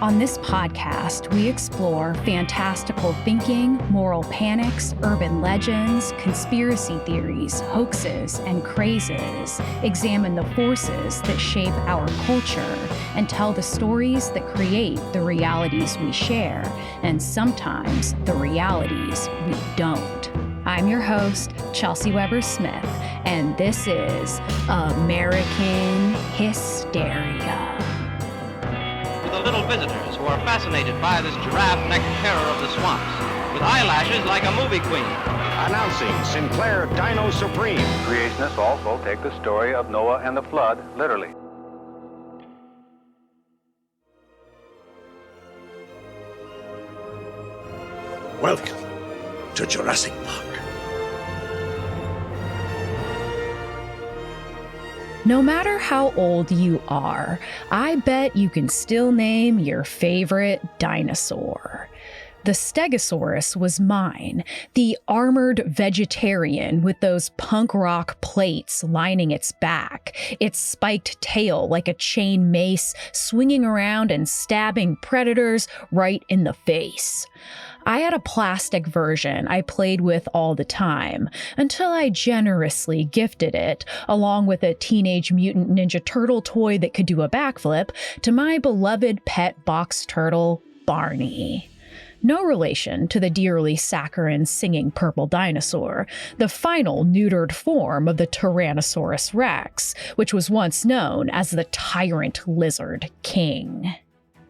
On this podcast, we explore fantastical thinking, moral panics, urban legends, conspiracy theories, hoaxes, and crazes, examine the forces that shape our culture, and tell the stories that create the realities we share, and sometimes the realities we don't. I'm your host, Chelsey Weber-Smith, and this is American Hysteria. The little visitors who are fascinated by this giraffe-necked terror of the swamps, with eyelashes like a movie queen. Announcing Sinclair Dino Supreme. Creationists also take the story of Noah and the flood literally. Welcome to Jurassic Park. No matter how old you are, I bet you can still name your favorite dinosaur. The Stegosaurus was mine, the armored vegetarian with those punk rock plates lining its back, its spiked tail like a chain mace swinging around and stabbing predators right in the face. I had a plastic version I played with all the time, until I generously gifted it, along with a Teenage Mutant Ninja Turtle toy that could do a backflip, to my beloved pet box turtle, Barney. No relation to the dearly saccharine singing purple dinosaur, the final neutered form of the Tyrannosaurus rex, which was once known as the Tyrant Lizard King.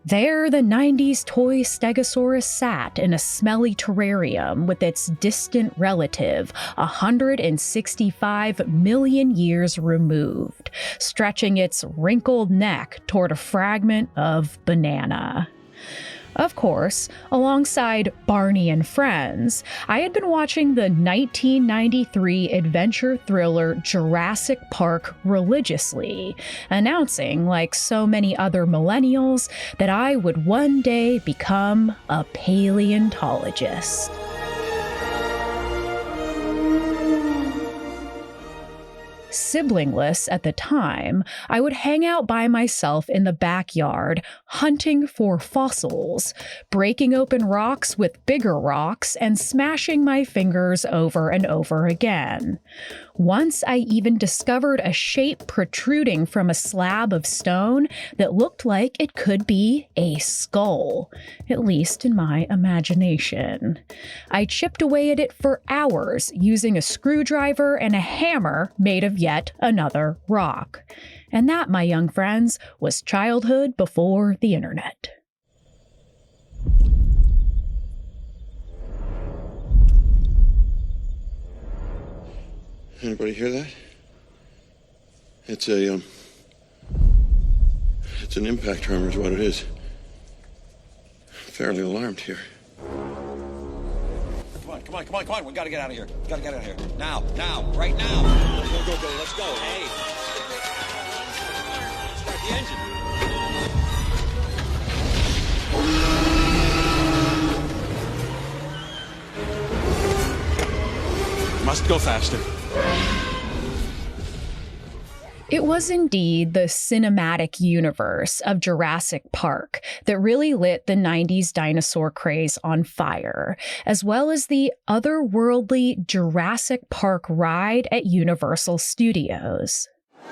There, the 90s toy Stegosaurus sat in a smelly terrarium with its distant relative 165 million years removed, stretching its wrinkled neck toward a fragment of banana. Of course, alongside Barney and Friends, I had been watching the 1993 adventure thriller Jurassic Park religiously, announcing, like so many other millennials, that I would one day become a paleontologist. Siblingless at the time, I would hang out by myself in the backyard, hunting for fossils, breaking open rocks with bigger rocks, and smashing my fingers over and over again. Once I even discovered a shape protruding from a slab of stone that looked like it could be a skull, at least in my imagination. I chipped away at it for hours using a screwdriver and a hammer made of yet another rock. And that, my young friends, was childhood before the internet. Anybody hear that? It's an impact tremor is what it is. Fairly alarmed here. Come on. We gotta get out of here. Now, right now. Go, let's go. Hey. Start the engine. Must go faster. It was indeed the cinematic universe of Jurassic Park that really lit the 90s dinosaur craze on fire, as well as the otherworldly Jurassic Park ride at Universal Studios.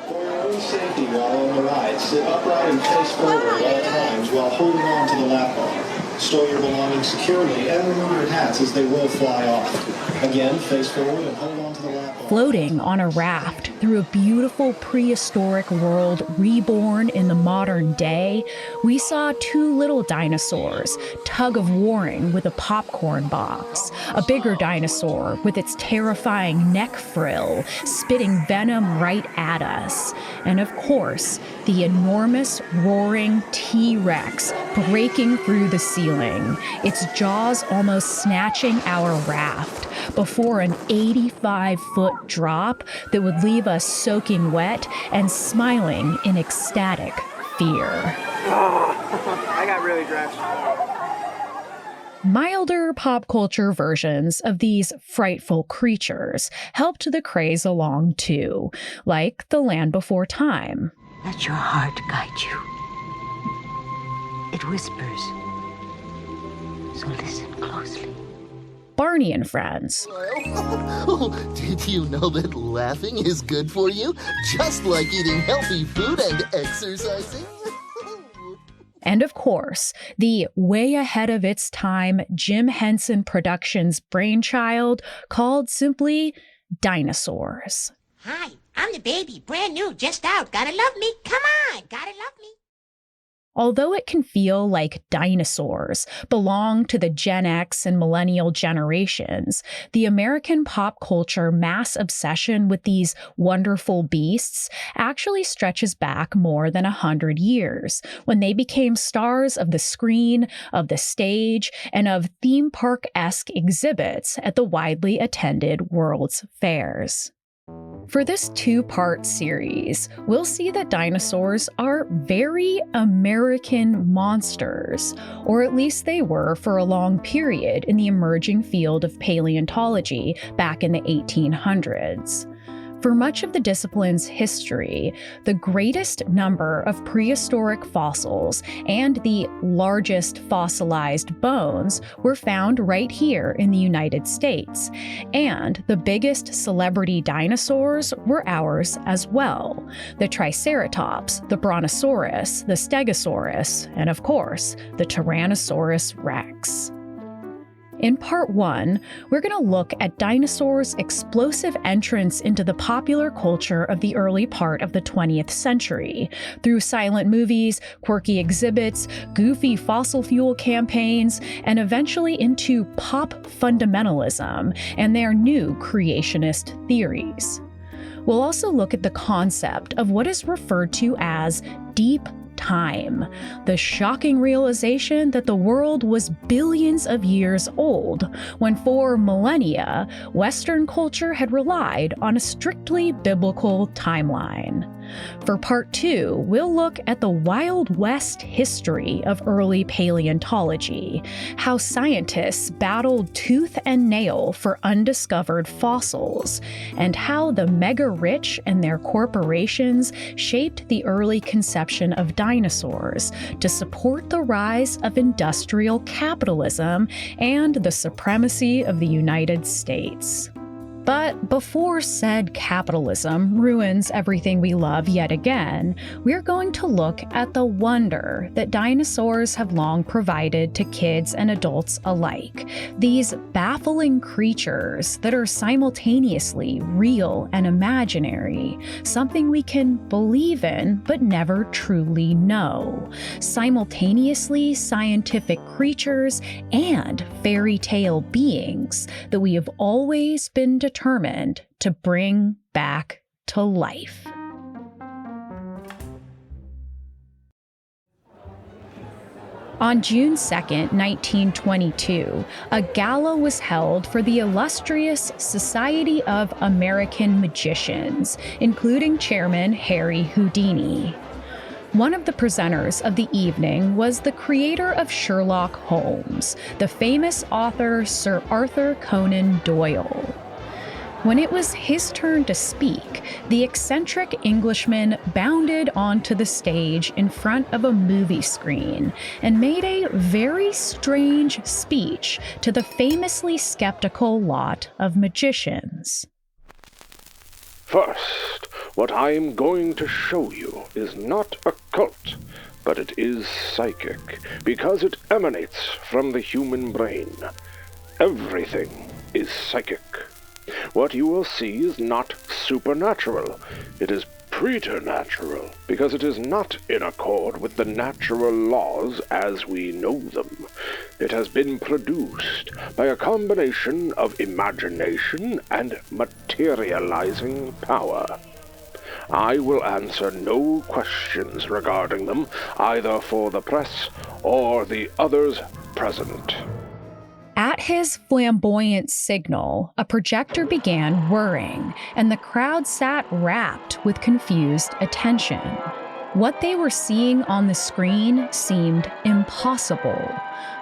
For your own safety while on the ride, sit upright and face forward at all times while holding on to the lap bar. Store your belongings securely and remove your hats as they will fly off. Again, face forward and hold on to the lap bar. Floating on a raft through a beautiful prehistoric world reborn in the modern day, we saw two little dinosaurs tug-of-warring with a popcorn box, a bigger dinosaur with its terrifying neck frill spitting venom right at us, and of course, the enormous roaring T-Rex breaking through the ceiling, its jaws almost snatching our raft, before an 85-foot drop that would leave us soaking wet and smiling in ecstatic fear. I got really drenched. Milder pop culture versions of these frightful creatures helped the craze along too, like The Land Before Time. Let your heart guide you. It whispers. So listen closely. Barney and Friends. Did you know that laughing is good for you? Just like eating healthy food and exercising? And of course, the way ahead of its time Jim Henson Productions brainchild called simply Dinosaurs. Hi, I'm the baby, brand new, just out. Gotta love me. Come on, gotta love me. Although it can feel like dinosaurs belong to the Gen X and millennial generations, the American pop culture mass obsession with these wonderful beasts actually stretches back more than 100 years, when they became stars of the screen, of the stage, and of theme park-esque exhibits at the widely attended World's Fairs. For this two-part series, we'll see that dinosaurs are very American monsters, or at least they were for a long period in the emerging field of paleontology back in the 1800s. For much of the discipline's history, the greatest number of prehistoric fossils and the largest fossilized bones were found right here in the United States, and the biggest celebrity dinosaurs were ours as well: the Triceratops, the Brontosaurus, the Stegosaurus, and of course, the Tyrannosaurus Rex. In part 1, we're going to look at dinosaurs' explosive entrance into the popular culture of the early part of the 20th century, through silent movies, quirky exhibits, goofy fossil fuel campaigns, and eventually into pop fundamentalism and their new creationist theories. We'll also look at the concept of what is referred to as deep time, the shocking realization that the world was billions of years old, when for millennia, Western culture had relied on a strictly biblical timeline. For part 2, we'll look at the Wild West history of early paleontology, how scientists battled tooth and nail for undiscovered fossils, and how the mega-rich and their corporations shaped the early conception of dinosaurs to support the rise of industrial capitalism and the supremacy of the United States. But before said capitalism ruins everything we love yet again, we're going to look at the wonder that dinosaurs have long provided to kids and adults alike. These baffling creatures that are simultaneously real and imaginary, something we can believe in but never truly know. Simultaneously scientific creatures and fairy tale beings that we have always been determined to bring back to life. On June 2nd, 1922, a gala was held for the illustrious Society of American Magicians, including Chairman Harry Houdini. One of the presenters of the evening was the creator of Sherlock Holmes, the famous author Sir Arthur Conan Doyle. When it was his turn to speak, the eccentric Englishman bounded onto the stage in front of a movie screen and made a very strange speech to the famously skeptical lot of magicians. First, what I'm going to show you is not occult, but it is psychic, because it emanates from the human brain. Everything is psychic. What you will see is not supernatural. It is preternatural, because it is not in accord with the natural laws as we know them. It has been produced by a combination of imagination and materializing power. I will answer no questions regarding them, either for the press or the others present. At his flamboyant signal, a projector began whirring, and the crowd sat rapt with confused attention. What they were seeing on the screen seemed impossible.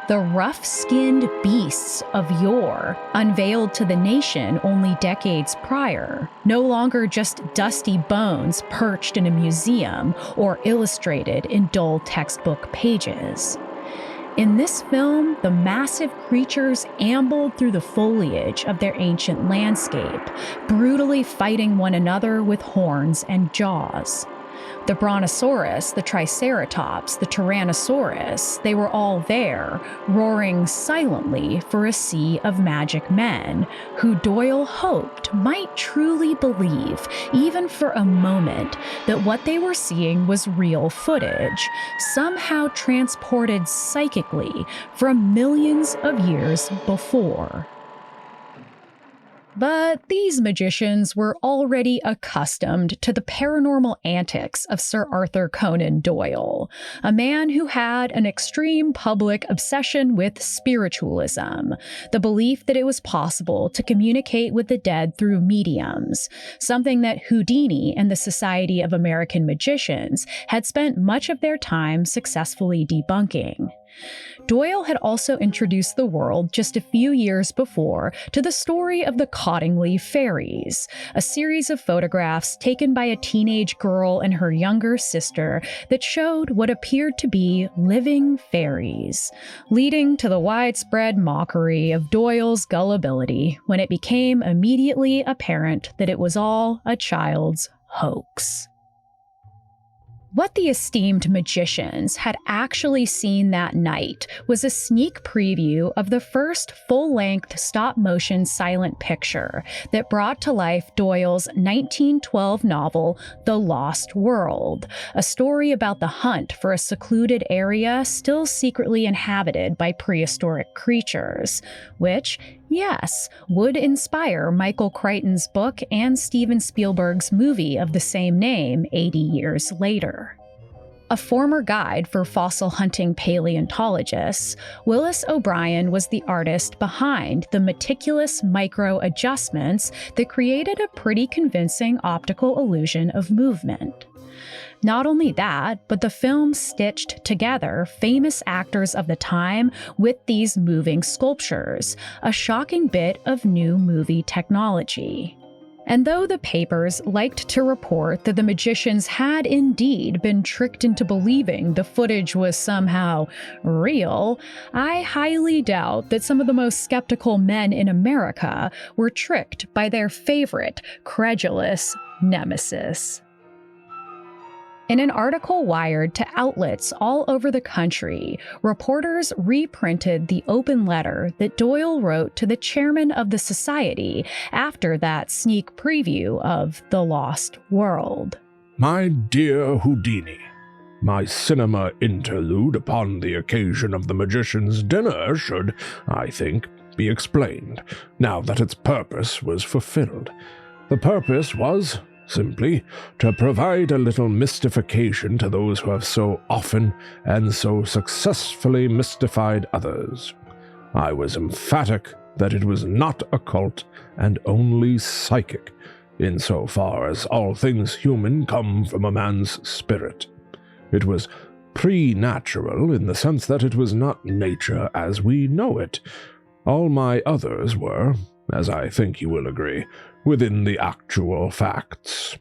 The rough-skinned beasts of yore, unveiled to the nation only decades prior, no longer just dusty bones perched in a museum or illustrated in dull textbook pages. In this film, the massive creatures ambled through the foliage of their ancient landscape, brutally fighting one another with horns and jaws. The Brontosaurus, the Triceratops, the Tyrannosaurus, they were all there, roaring silently for a sea of magic men, who Doyle hoped might truly believe, even for a moment, that what they were seeing was real footage, somehow transported psychically from millions of years before. But these magicians were already accustomed to the paranormal antics of Sir Arthur Conan Doyle, a man who had an extreme public obsession with spiritualism, the belief that it was possible to communicate with the dead through mediums, something that Houdini and the Society of American Magicians had spent much of their time successfully debunking. Doyle had also introduced the world just a few years before to the story of the Cottingley Fairies, a series of photographs taken by a teenage girl and her younger sister that showed what appeared to be living fairies, leading to the widespread mockery of Doyle's gullibility when it became immediately apparent that it was all a child's hoax. What the esteemed magicians had actually seen that night was a sneak preview of the first full-length stop-motion silent picture that brought to life Doyle's 1912 novel, The Lost World, a story about the hunt for a secluded area still secretly inhabited by prehistoric creatures, which, yes, would inspire Michael Crichton's book and Steven Spielberg's movie of the same name 80 years later. A former guide for fossil hunting paleontologists, Willis O'Brien was the artist behind the meticulous micro-adjustments that created a pretty convincing optical illusion of movement. Not only that, but the film stitched together famous actors of the time with these moving sculptures, a shocking bit of new movie technology. And though the papers liked to report that the magicians had indeed been tricked into believing the footage was somehow real, I highly doubt that some of the most skeptical men in America were tricked by their favorite, credulous nemesis. In an article wired to outlets all over the country, reporters reprinted the open letter that Doyle wrote to the chairman of the society after that sneak preview of The Lost World. My dear Houdini, my cinema interlude upon the occasion of the magician's dinner should, I think, be explained, now that its purpose was fulfilled. The purpose was simply to provide a little mystification to those who have so often and so successfully mystified others. I was emphatic that it was not occult and only psychic, insofar as all things human come from a man's spirit. It was preternatural in the sense that it was not nature as we know it. All my others were, as I think you will agree, within the actual facts.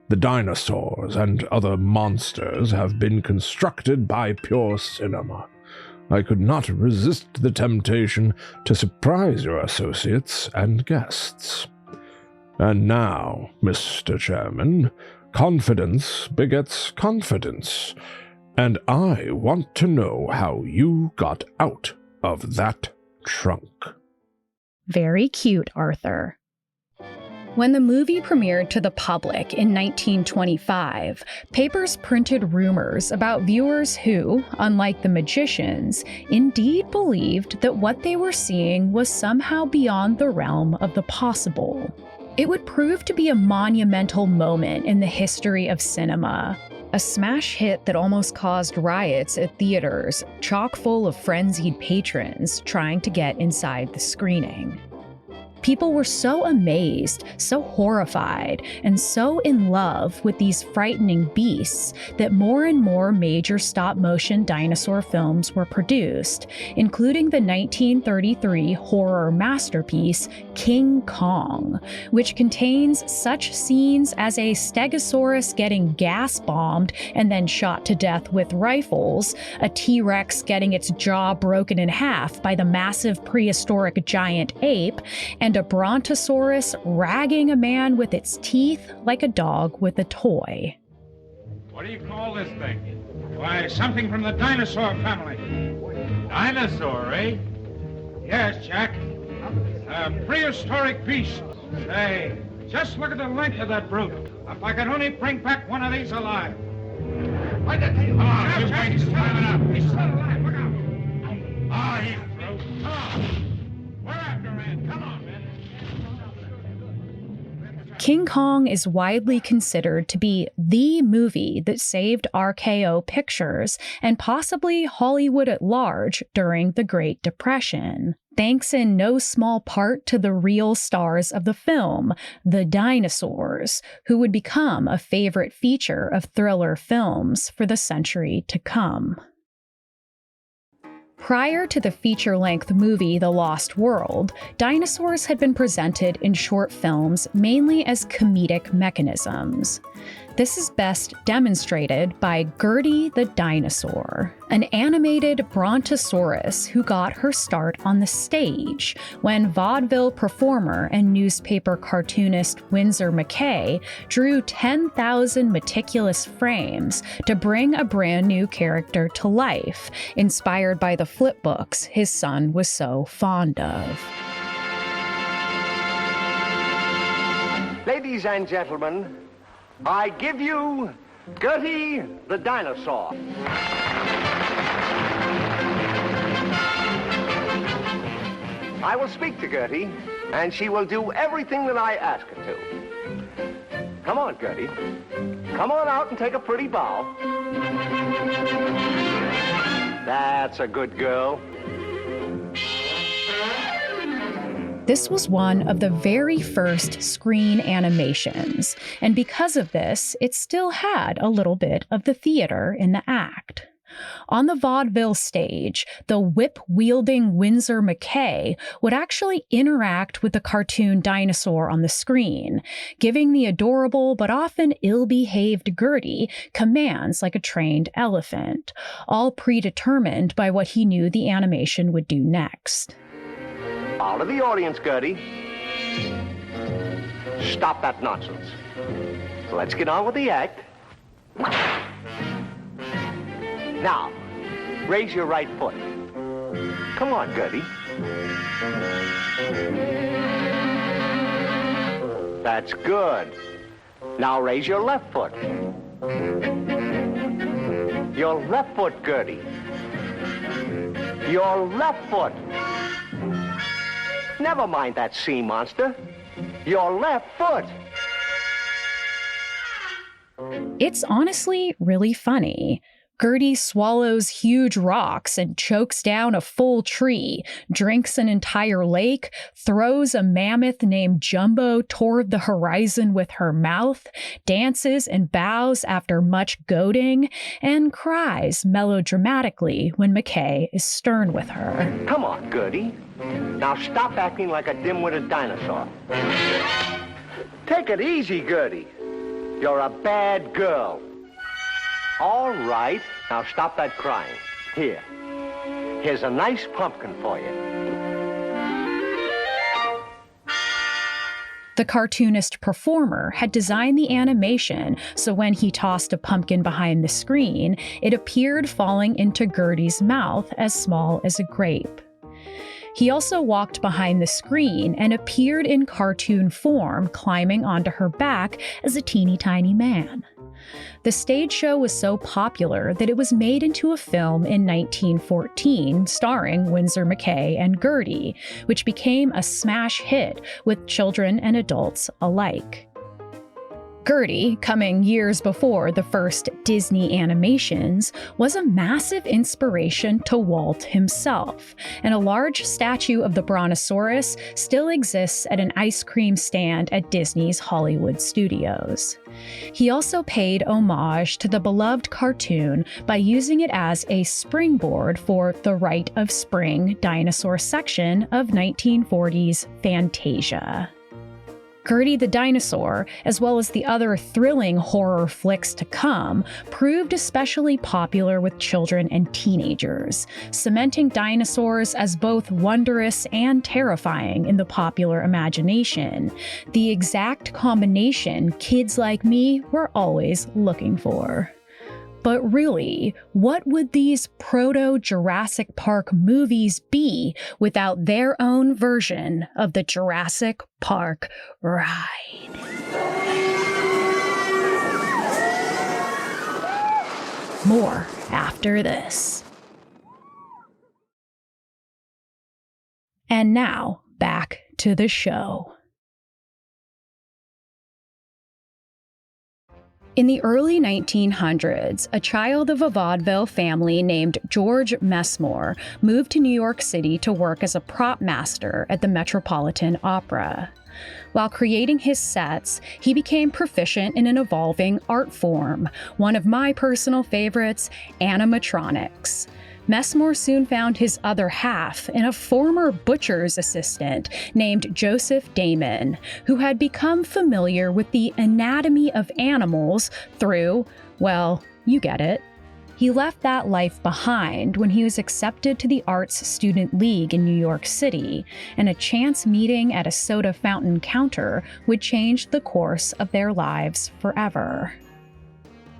The dinosaurs and other monsters have been constructed by pure cinema. I could not resist the temptation to surprise your associates and guests. And now, Mr. Chairman, confidence begets confidence, and I want to know how you got out of that trunk. Very cute, Arthur. When the movie premiered to the public in 1925, papers printed rumors about viewers who, unlike the magicians, indeed believed that what they were seeing was somehow beyond the realm of the possible. It would prove to be a monumental moment in the history of cinema, a smash hit that almost caused riots at theaters, chock full of frenzied patrons trying to get inside the screening. People were so amazed, so horrified, and so in love with these frightening beasts that more and more major stop-motion dinosaur films were produced, including the 1933 horror masterpiece King Kong, which contains such scenes as a stegosaurus getting gas-bombed and then shot to death with rifles, a T-Rex getting its jaw broken in half by the massive prehistoric giant ape, and a brontosaurus ragging a man with its teeth like a dog with a toy. What do you call this thing? Why, something from the dinosaur family. Dinosaur, eh? Yes, Jack. A prehistoric beast. Say, just look at the length of that brute. If I could only bring back one of these alive. Why the tail? Come on, Jack, he's climbing up. He's still alive. Look out. Oh, he's through. Come on. We're after him. Come on, man. King Kong is widely considered to be the movie that saved RKO Pictures and possibly Hollywood at large during the Great Depression, thanks in no small part to the real stars of the film, the dinosaurs, who would become a favorite feature of thriller films for the century to come. Prior to the feature-length movie The Lost World, dinosaurs had been presented in short films mainly as comedic mechanisms. This is best demonstrated by Gertie the Dinosaur, an animated brontosaurus who got her start on the stage when vaudeville performer and newspaper cartoonist Winsor McCay drew 10,000 meticulous frames to bring a brand new character to life, inspired by the flipbooks his son was so fond of. Ladies and gentlemen, I give you Gertie the Dinosaur. I will speak to Gertie, and she will do everything that I ask her to. Come on, Gertie. Come on out and take a pretty bow. That's a good girl. This was one of the very first screen animations, and because of this, it still had a little bit of the theater in the act. On the vaudeville stage, the whip-wielding Winsor McCay would actually interact with the cartoon dinosaur on the screen, giving the adorable but often ill-behaved Gertie commands like a trained elephant, all predetermined by what he knew the animation would do next. All of the audience, Gertie. Stop that nonsense. Let's get on with the act. Now, raise your right foot. Come on, Gertie. That's good. Now raise your left foot. Your left foot, Gertie. Your left foot. Never mind that sea monster. Your left foot. It's honestly really funny. Gertie swallows huge rocks and chokes down a full tree, drinks an entire lake, throws a mammoth named Jumbo toward the horizon with her mouth, dances and bows after much goading, and cries melodramatically when McCay is stern with her. Come on, Gertie. Now stop acting like a dim-witted dinosaur. Take it easy, Gertie. You're a bad girl. All right, now stop that crying. Here. Here's a nice pumpkin for you. The cartoonist performer had designed the animation so when he tossed a pumpkin behind the screen, it appeared falling into Gertie's mouth as small as a grape. He also walked behind the screen and appeared in cartoon form, climbing onto her back as a teeny tiny man. The stage show was so popular that it was made into a film in 1914 starring Winsor McCay and Gertie, which became a smash hit with children and adults alike. Gertie, coming years before the first Disney animations, was a massive inspiration to Walt himself, and a large statue of the Brontosaurus still exists at an ice cream stand at Disney's Hollywood Studios. He also paid homage to the beloved cartoon by using it as a springboard for the Rite of Spring dinosaur section of 1940s Fantasia. Gertie the Dinosaur, as well as the other thrilling horror flicks to come, proved especially popular with children and teenagers, cementing dinosaurs as both wondrous and terrifying in the popular imagination, the exact combination kids like me were always looking for. But really, what would these proto-Jurassic Park movies be without their own version of the Jurassic Park ride? More after this. And now, back to the show. In the early 1900s, a child of a vaudeville family named George Messmore moved to New York City to work as a prop master at the Metropolitan Opera. While creating his sets, he became proficient in an evolving art form, one of my personal favorites, animatronics. Messmore soon found his other half in a former butcher's assistant named Joseph Damon, who had become familiar with the anatomy of animals through, well, you get it. He left that life behind when he was accepted to the Arts Student League in New York City, and a chance meeting at a soda fountain counter would change the course of their lives forever.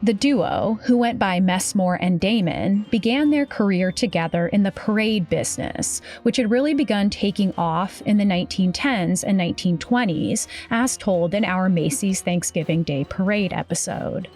The duo, who went by Messmore and Damon, began their career together in the parade business, which had really begun taking off in the 1910s and 1920s, as told in our Macy's Thanksgiving Day Parade episode.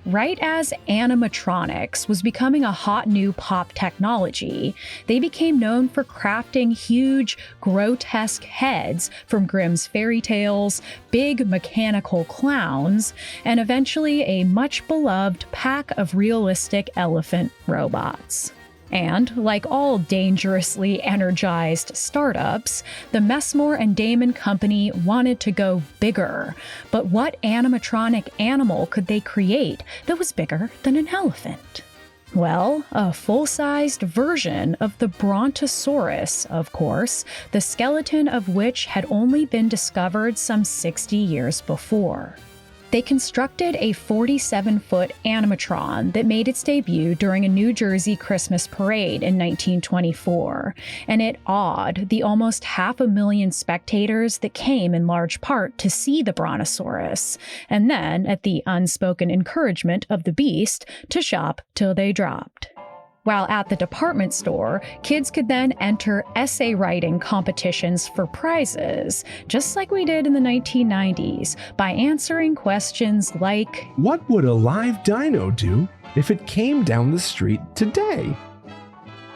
Right as animatronics was becoming a hot new pop technology, they became known for crafting huge, grotesque heads from Grimm's fairy tales, big mechanical clowns, and eventually a much-beloved pack of realistic elephant robots. And, like all dangerously energized startups, the Messmore and Damon company wanted to go bigger. But what animatronic animal could they create that was bigger than an elephant? Well, a full-sized version of the Brontosaurus, of course, the skeleton of which had only been discovered some 60 years before. They constructed a 47-foot animatron that made its debut during a New Jersey Christmas parade in 1924, and it awed the almost 500,000 spectators that came in large part to see the Brontosaurus, and then, at the unspoken encouragement of the beast, to shop till they dropped. While at the department store, kids could then enter essay writing competitions for prizes, just like we did in the 1990s, by answering questions like, what would a live dino do if it came down the street today?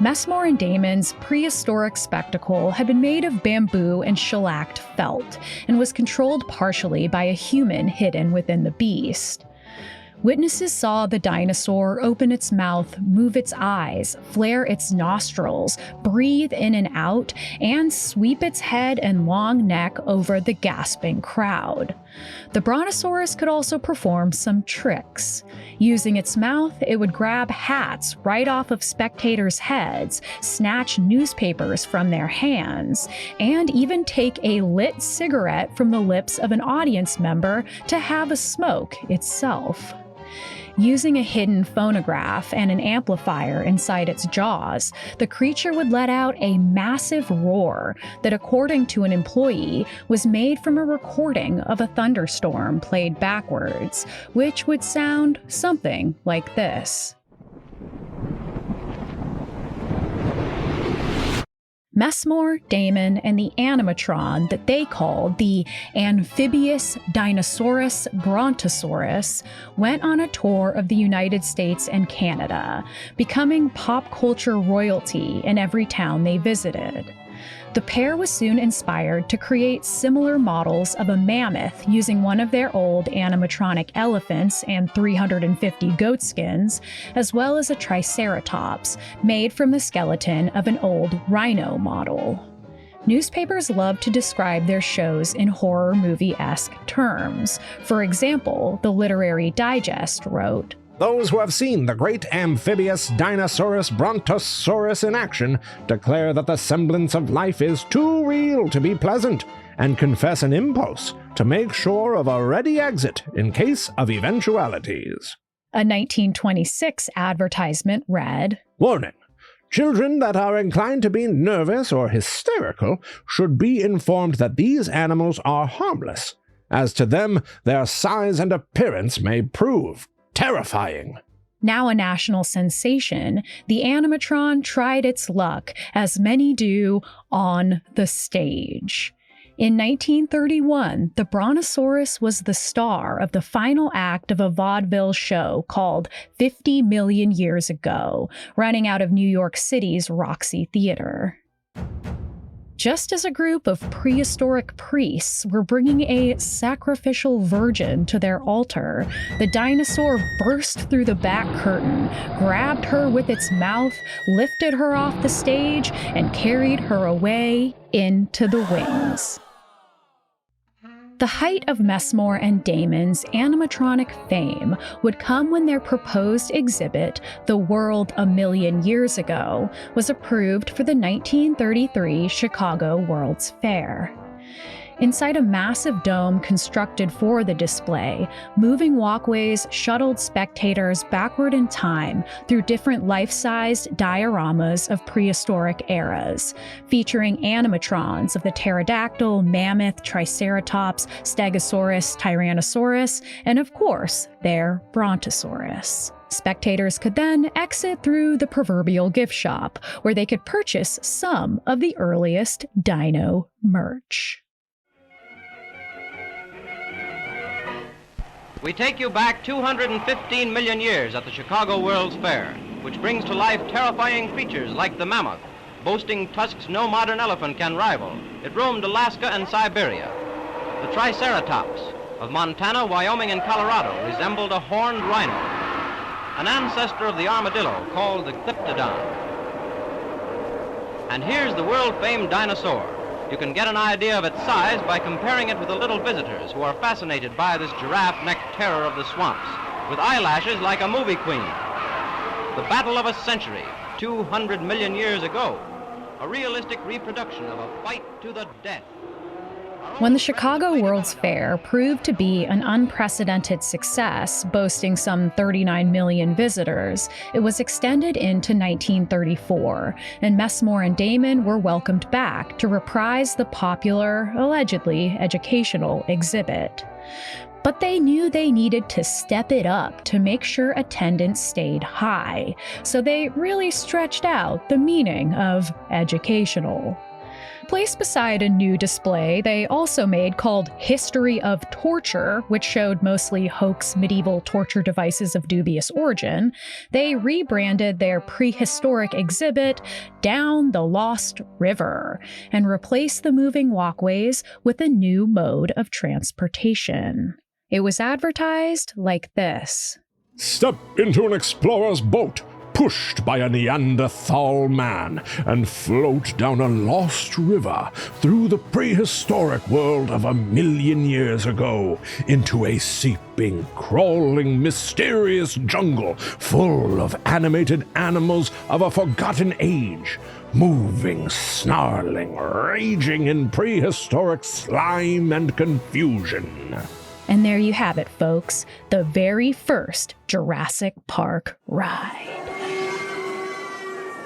Messmore and Damon's prehistoric spectacle had been made of bamboo and shellacked felt, and was controlled partially by a human hidden within the beast. Witnesses saw the dinosaur open its mouth, move its eyes, flare its nostrils, breathe in and out, and sweep its head and long neck over the gasping crowd. The Brontosaurus could also perform some tricks. Using its mouth, it would grab hats right off of spectators' heads, snatch newspapers from their hands, and even take a lit cigarette from the lips of an audience member to have a smoke itself. Using a hidden phonograph and an amplifier inside its jaws, the creature would let out a massive roar that, according to an employee, was made from a recording of a thunderstorm played backwards, which would sound something like this. Messmore, Damon, and the animatron that they called the amphibious Dinosaurus Brontosaurus went on a tour of the United States and Canada, becoming pop culture royalty in every town they visited. The pair was soon inspired to create similar models of a mammoth using one of their old animatronic elephants and 350 goat skins, as well as a triceratops made from the skeleton of an old rhino model. Newspapers love to describe their shows in horror movie-esque terms. For example, the Literary Digest wrote, "Those who have seen the great amphibious Dinosaurus brontosaurus in action declare that the semblance of life is too real to be pleasant, and confess an impulse to make sure of a ready exit in case of eventualities." A 1926 advertisement read, "Warning. Children that are inclined to be nervous or hysterical should be informed that these animals are harmless. As to them, their size and appearance may prove terrifying." Now a national sensation, the animatron tried its luck, as many do, on the stage. In 1931, the Brontosaurus was the star of the final act of a vaudeville show called 50 Million Years Ago, running out of New York City's Roxy Theater. Just as a group of prehistoric priests were bringing a sacrificial virgin to their altar, the dinosaur burst through the back curtain, grabbed her with its mouth, lifted her off the stage, and carried her away into the wings. The height of Messmore and Damon's animatronic fame would come when their proposed exhibit, The World a Million Years Ago, was approved for the 1933 Chicago World's Fair. Inside a massive dome constructed for the display, moving walkways shuttled spectators backward in time through different life-sized dioramas of prehistoric eras, featuring animatrons of the pterodactyl, mammoth, triceratops, stegosaurus, tyrannosaurus, and of course, their brontosaurus. Spectators could then exit through the proverbial gift shop, where they could purchase some of the earliest dino merch. We take you back 215 million years at the Chicago World's Fair, which brings to life terrifying creatures like the mammoth, boasting tusks no modern elephant can rival. It roamed Alaska and Siberia. The triceratops of Montana, Wyoming, and Colorado resembled a horned rhino, an ancestor of the armadillo called the Glyptodon. And here's the world-famed dinosaur. You can get an idea of its size by comparing it with the little visitors who are fascinated by this giraffe-necked terror of the swamps, with eyelashes like a movie queen. The battle of a century, 200 million years ago, a realistic reproduction of a fight to the death. When the Chicago World's Fair proved to be an unprecedented success, boasting some 39 million visitors, it was extended into 1934, and Messmore and Damon were welcomed back to reprise the popular, allegedly educational exhibit. But they knew they needed to step it up to make sure attendance stayed high, so they really stretched out the meaning of educational. Placed beside a new display they also made called History of Torture, which showed mostly hoax medieval torture devices of dubious origin, they rebranded their prehistoric exhibit Down the Lost River and replaced the moving walkways with a new mode of transportation. It was advertised like this. "Step into an explorer's boat, pushed by a Neanderthal man, and float down a lost river through the prehistoric world of a million years ago into a seeping, crawling, mysterious jungle full of animated animals of a forgotten age, moving, snarling, raging in prehistoric slime and confusion." And there you have it, folks, the very first Jurassic Park ride.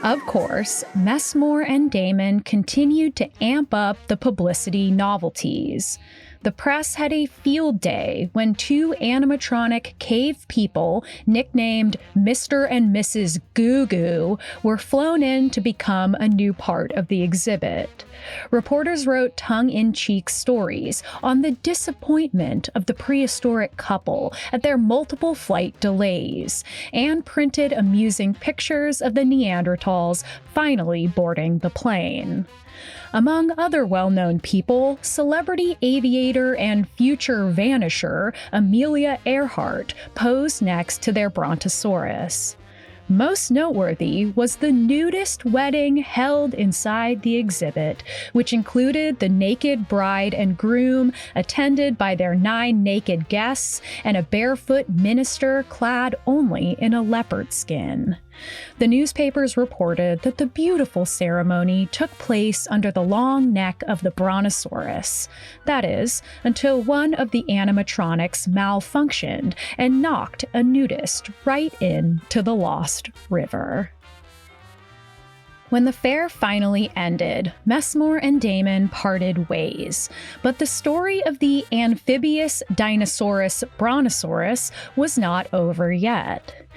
Of course, Messmore and Damon continued to amp up the publicity novelties. The press had a field day when two animatronic cave people, nicknamed Mr. and Mrs. Goo Goo, were flown in to become a new part of the exhibit. Reporters wrote tongue-in-cheek stories on the disappointment of the prehistoric couple at their multiple flight delays, and printed amusing pictures of the Neanderthals finally boarding the plane. Among other well-known people, celebrity aviator and future vanisher Amelia Earhart posed next to their Brontosaurus. Most noteworthy was the nudist wedding held inside the exhibit, which included the naked bride and groom attended by their 9 naked guests and a barefoot minister clad only in a leopard skin. The newspapers reported that the beautiful ceremony took place under the long neck of the Brontosaurus. That is, until one of the animatronics malfunctioned and knocked a nudist right into the lost river. When the fair finally ended, Messmore and Damon parted ways, but the story of the amphibious dinosaurus Brontosaurus was not over yet.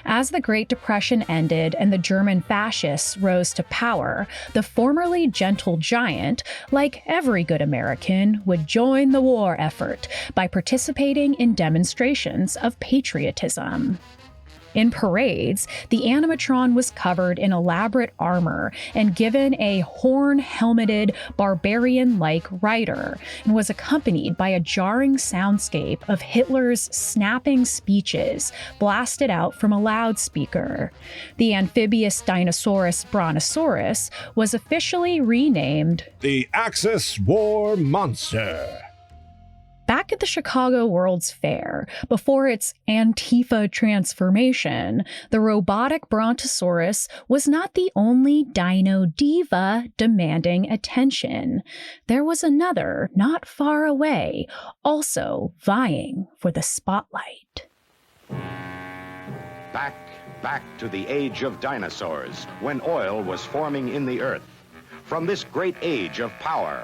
As the Great Depression ended and the German fascists rose to power, the formerly gentle giant, like every good American, would join the war effort by participating in demonstrations of patriotism. In parades, the animatron was covered in elaborate armor and given a horn-helmeted, barbarian-like rider, and was accompanied by a jarring soundscape of Hitler's snapping speeches blasted out from a loudspeaker. The amphibious dinosaurus Brontosaurus was officially renamed the Axis War Monster. Back at the Chicago World's Fair, before its Antifa transformation, the robotic Brontosaurus was not the only dino diva demanding attention. There was another, not far away, also vying for the spotlight. Back to the age of dinosaurs, when oil was forming in the earth. From this great age of power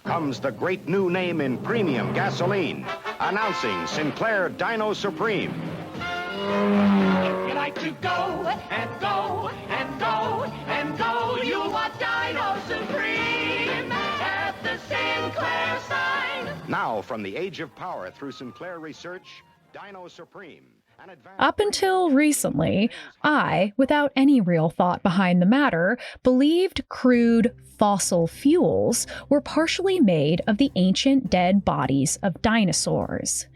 comes the great new name in premium gasoline, announcing Sinclair Dino Supreme. If you like to go and go and go and go, you'll want Dino Supreme at the Sinclair sign. Now, from the age of power through Sinclair Research, Dino Supreme. Up until recently, I, without any real thought behind the matter, believed crude fossil fuels were partially made of the ancient dead bodies of dinosaurs.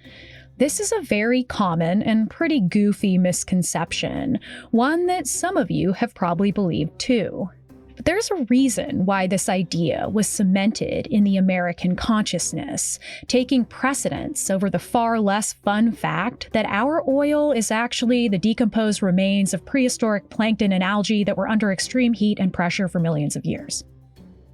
This is a very common and pretty goofy misconception, one that some of you have probably believed too. But there's a reason why this idea was cemented in the American consciousness, taking precedence over the far less fun fact that our oil is actually the decomposed remains of prehistoric plankton and algae that were under extreme heat and pressure for millions of years.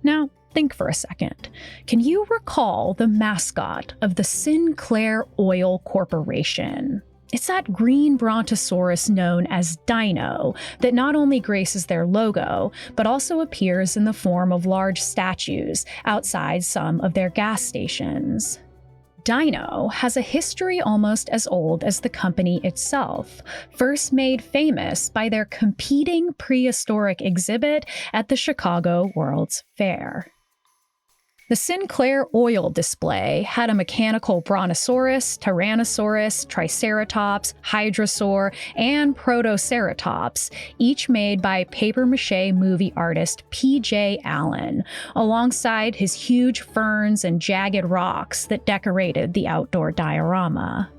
Now, think for a second. Can you recall the mascot of the Sinclair Oil Corporation? It's that green brontosaurus known as Dino that not only graces their logo, but also appears in the form of large statues outside some of their gas stations. Dino has a history almost as old as the company itself, first made famous by their competing prehistoric exhibit at the Chicago World's Fair. The Sinclair oil display had a mechanical Brontosaurus, Tyrannosaurus, Triceratops, Hydrosaur, and Protoceratops, each made by papier-mâché movie artist P.J. Allen, alongside his huge ferns and jagged rocks that decorated the outdoor diorama.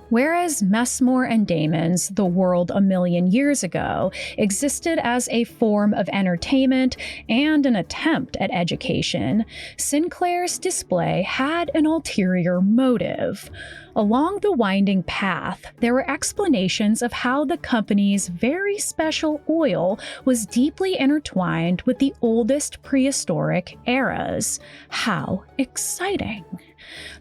Whereas Messmore and Damon's The World a Million Years Ago existed as a form of entertainment and an attempt at education, Sinclair's display had an ulterior motive. Along the winding path, there were explanations of how the company's very special oil was deeply intertwined with the oldest prehistoric eras. How exciting!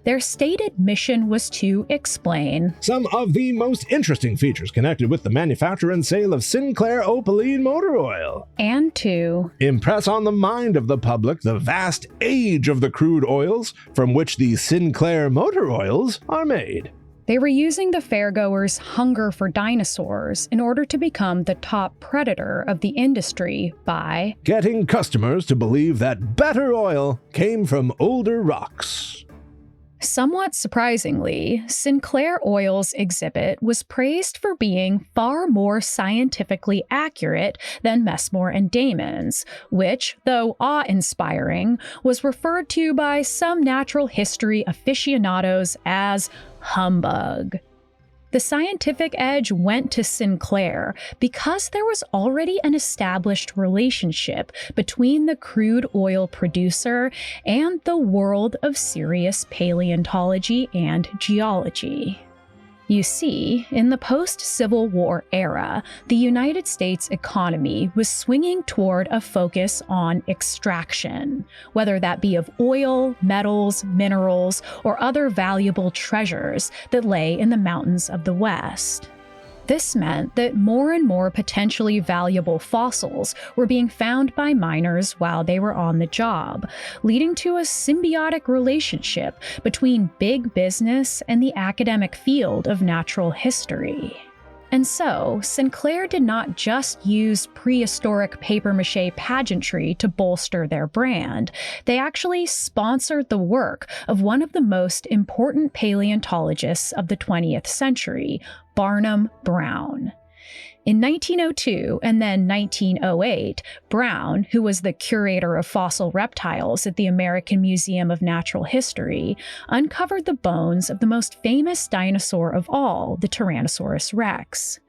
Their stated mission was to explain some of the most interesting features connected with the manufacture and sale of Sinclair Opaline motor oil, and to impress on the mind of the public the vast age of the crude oils from which the Sinclair motor oils are made. They were using the fairgoers' hunger for dinosaurs in order to become the top predator of the industry by getting customers to believe that better oil came from older rocks. Somewhat surprisingly, Sinclair Oil's exhibit was praised for being far more scientifically accurate than Messmore and Damon's, which, though awe-inspiring, was referred to by some natural history aficionados as humbug. The scientific edge went to Sinclair because there was already an established relationship between the crude oil producer and the world of serious paleontology and geology. You see, in the post-Civil War era, the United States economy was swinging toward a focus on extraction, whether that be of oil, metals, minerals, or other valuable treasures that lay in the mountains of the West. This meant that more and more potentially valuable fossils were being found by miners while they were on the job, leading to a symbiotic relationship between big business and the academic field of natural history. And so, Sinclair did not just use prehistoric papier-mâché pageantry to bolster their brand. They actually sponsored the work of one of the most important paleontologists of the 20th century, Barnum Brown. In 1902 and then 1908, Brown, who was the curator of fossil reptiles at the American Museum of Natural History, uncovered the bones of the most famous dinosaur of all, the Tyrannosaurus rex.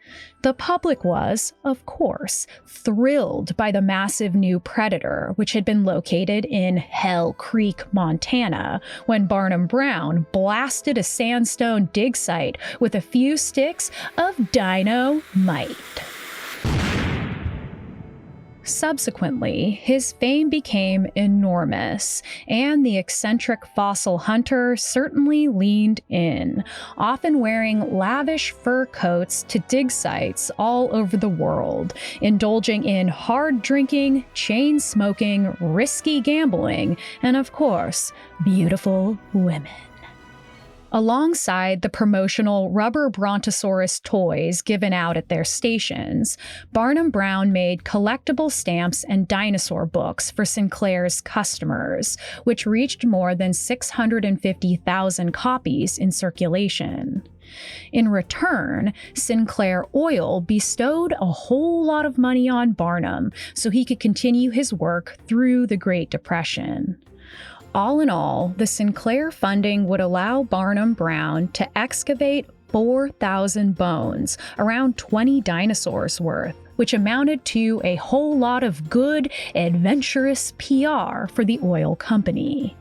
The public was, of course, thrilled by the massive new predator, which had been located in Hell Creek, Montana, when Barnum Brown blasted a sandstone dig site with a few sticks of dynamite. Subsequently, his fame became enormous, and the eccentric fossil hunter certainly leaned in, often wearing lavish fur coats to dig sites all over the world, indulging in hard drinking, chain smoking, risky gambling, and of course, beautiful women. Alongside the promotional rubber brontosaurus toys given out at their stations, Barnum Brown made collectible stamps and dinosaur books for Sinclair's customers, which reached more than 650,000 copies in circulation. In return, Sinclair Oil bestowed a whole lot of money on Barnum so he could continue his work through the Great Depression. All in all, the Sinclair funding would allow Barnum Brown to excavate 4,000 bones, around 20 dinosaurs worth, which amounted to a whole lot of good, adventurous PR for the oil company.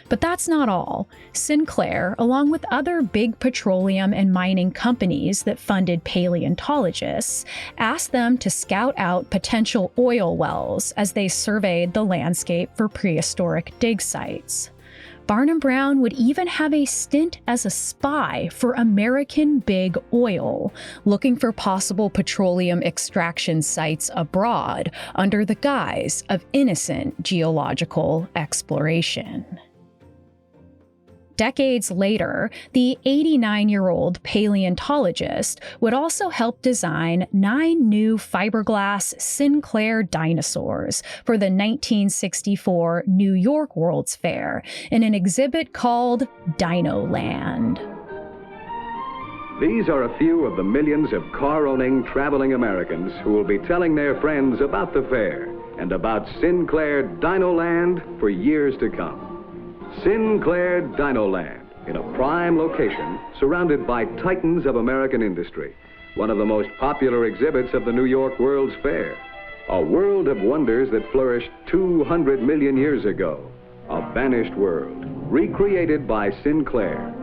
But that's not all. Sinclair, along with other big petroleum and mining companies that funded paleontologists, asked them to scout out potential oil wells as they surveyed the landscape for prehistoric dig sites. Barnum Brown would even have a stint as a spy for American Big Oil, looking for possible petroleum extraction sites abroad under the guise of innocent geological exploration. Decades later, the 89-year-old paleontologist would also help design 9 new fiberglass Sinclair dinosaurs for the 1964 New York World's Fair in an exhibit called Dinoland. These are a few of the millions of car-owning, traveling Americans who will be telling their friends about the fair and about Sinclair Dinoland for years to come. Sinclair Dinoland, in a prime location, surrounded by titans of American industry, one of the most popular exhibits of the New York World's Fair. A world of wonders that flourished 200 million years ago. A vanished world, recreated by Sinclair.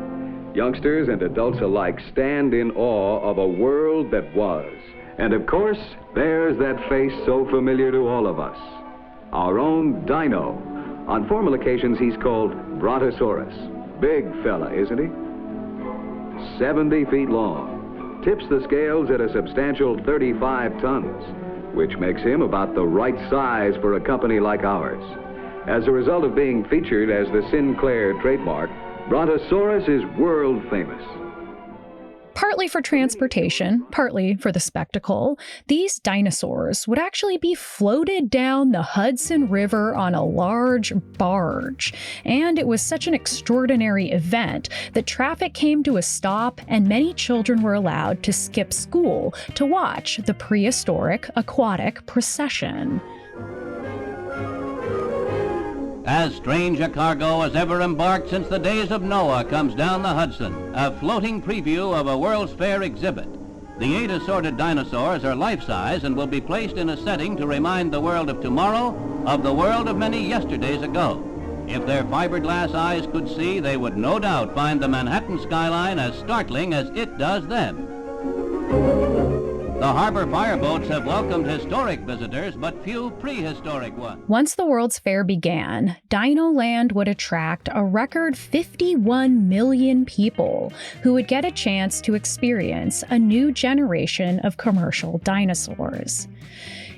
Youngsters and adults alike stand in awe of a world that was. And of course, there's that face so familiar to all of us. Our own Dino. On formal occasions, he's called Brontosaurus. Big fella, isn't he? 70 feet long. Tips the scales at a substantial 35 tons, which makes him about the right size for a company like ours. As a result of being featured as the Sinclair trademark, Brontosaurus is world famous. Partly for transportation, partly for the spectacle, these dinosaurs would actually be floated down the Hudson River on a large barge. And it was such an extraordinary event that traffic came to a stop and many children were allowed to skip school to watch the prehistoric aquatic procession. As strange a cargo as ever embarked since the days of Noah comes down the Hudson, a floating preview of a World's Fair exhibit. The 8 assorted dinosaurs are life-size and will be placed in a setting to remind the world of tomorrow of the world of many yesterdays ago. If their fiberglass eyes could see, they would no doubt find the Manhattan skyline as startling as it does them. The harbor fireboats have welcomed historic visitors, but few prehistoric ones. Once the World's Fair began, Dinoland would attract a record 51 million people who would get a chance to experience a new generation of commercial dinosaurs.